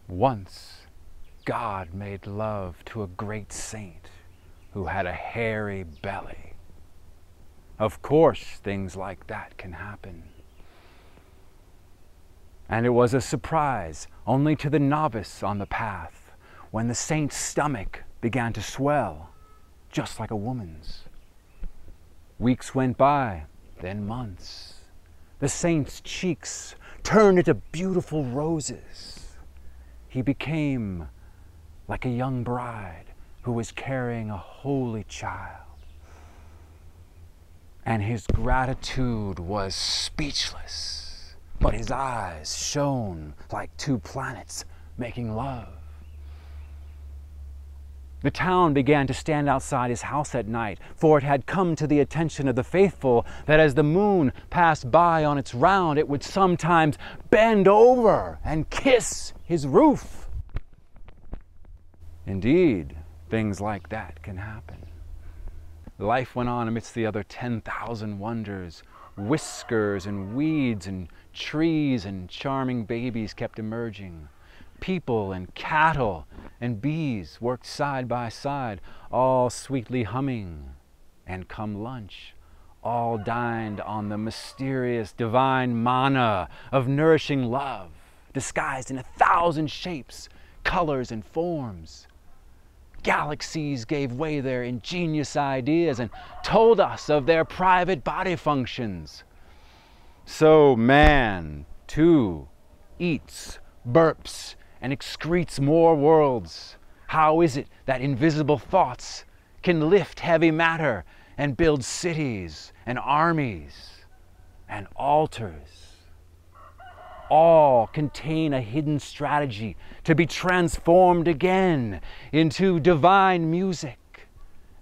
Once, God made love to a great saint who had a hairy belly. Of course, things like that can happen. And it was a surprise only to the novice on the path when the saint's stomach began to swell, just like a woman's. Weeks went by, then months. The saint's cheeks turned into beautiful roses. He became like a young bride who was carrying a holy child. And his gratitude was speechless, but his eyes shone like two planets making love. The town began to stand outside his house at night, for it had come to the attention of the faithful that as the moon passed by on its round, it would sometimes bend over and kiss his roof. Indeed, things like that can happen. Life went on amidst the other 10,000 wonders. Whiskers and weeds and trees and charming babies kept emerging. People and cattle and bees worked side by side, all sweetly humming. And come lunch, all dined on the mysterious divine manna of nourishing love, disguised in 1,000 shapes, colors, and forms. Galaxies gave way their ingenious ideas and told us of their private body functions. So man, too, eats, burps, and excretes more worlds. How is it that invisible thoughts can lift heavy matter and build cities and armies and altars? All contain a hidden strategy to be transformed again into divine music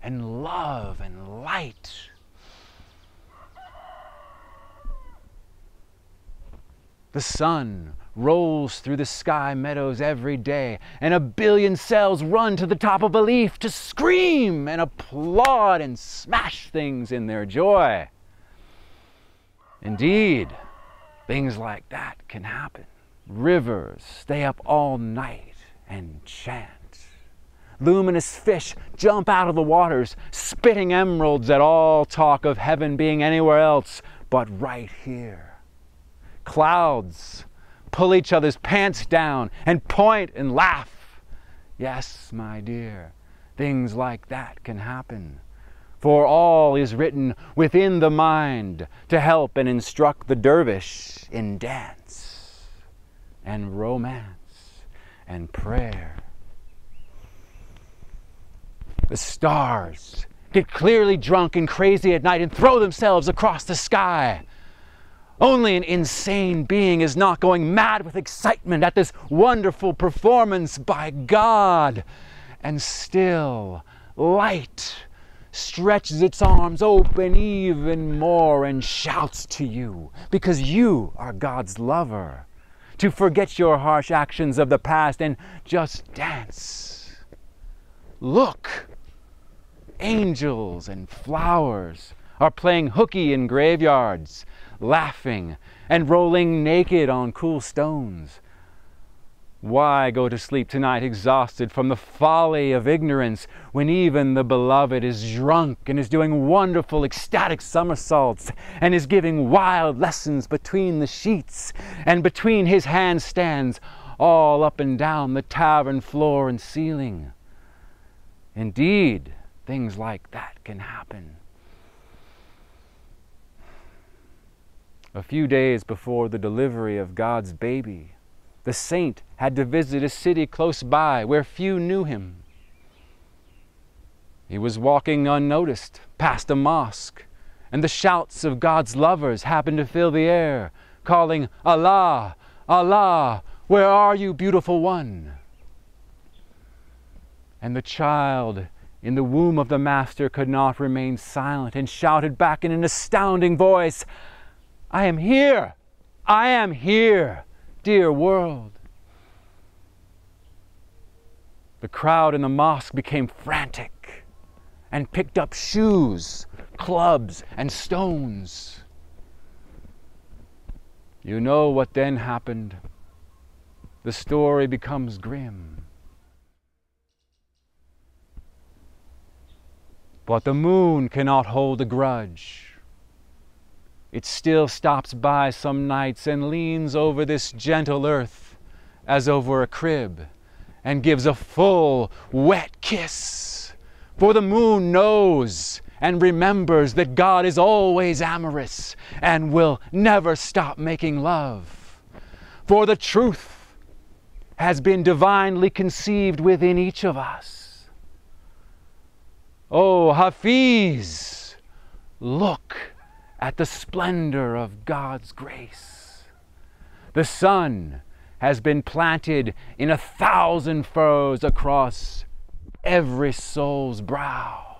and love and light. The sun rolls through the sky meadows every day, and a billion cells run to the top of a leaf to scream and applaud and smash things in their joy. Indeed, things like that can happen. Rivers stay up all night and chant. Luminous fish jump out of the waters, spitting emeralds at all talk of heaven being anywhere else but right here. Clouds pull each other's pants down and point and laugh. Yes, my dear, things like that can happen. For all is written within the mind to help and instruct the dervish in dance and romance and prayer. The stars get clearly drunk and crazy at night and throw themselves across the sky. Only an insane being is not going mad with excitement at this wonderful performance by God. And still, light stretches its arms open even more and shouts to you, because you are God's lover, to forget your harsh actions of the past and just dance. Look, angels and flowers are playing hooky in graveyards, laughing and rolling naked on cool stones. Why go to sleep tonight exhausted from the folly of ignorance when even the beloved is drunk and is doing wonderful ecstatic somersaults and is giving wild lessons between the sheets and between his handstands all up and down the tavern floor and ceiling? Indeed, things like that can happen. A few days before the delivery of God's baby, the saint had to visit a city close by where few knew him. He was walking unnoticed past a mosque, and the shouts of God's lovers happened to fill the air, calling, "Allah, Allah, where are you, beautiful one?" And the child in the womb of the Master could not remain silent and shouted back in an astounding voice, "I am here! I am here, dear world." The crowd in the mosque became frantic and picked up shoes, clubs, and stones. You know what then happened? the story becomes grim. But the moon cannot hold a grudge. It still stops by some nights and leans over this gentle earth as over a crib and gives a full, wet kiss. For the moon knows and remembers that God is always amorous and will never stop making love. For the truth has been divinely conceived within each of us. Oh, Hafiz, look at the splendor of God's grace. The sun has been planted in 1,000 furrows across every soul's brow.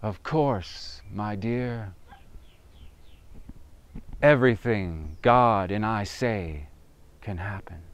Of course, my dear, everything God and I say can happen.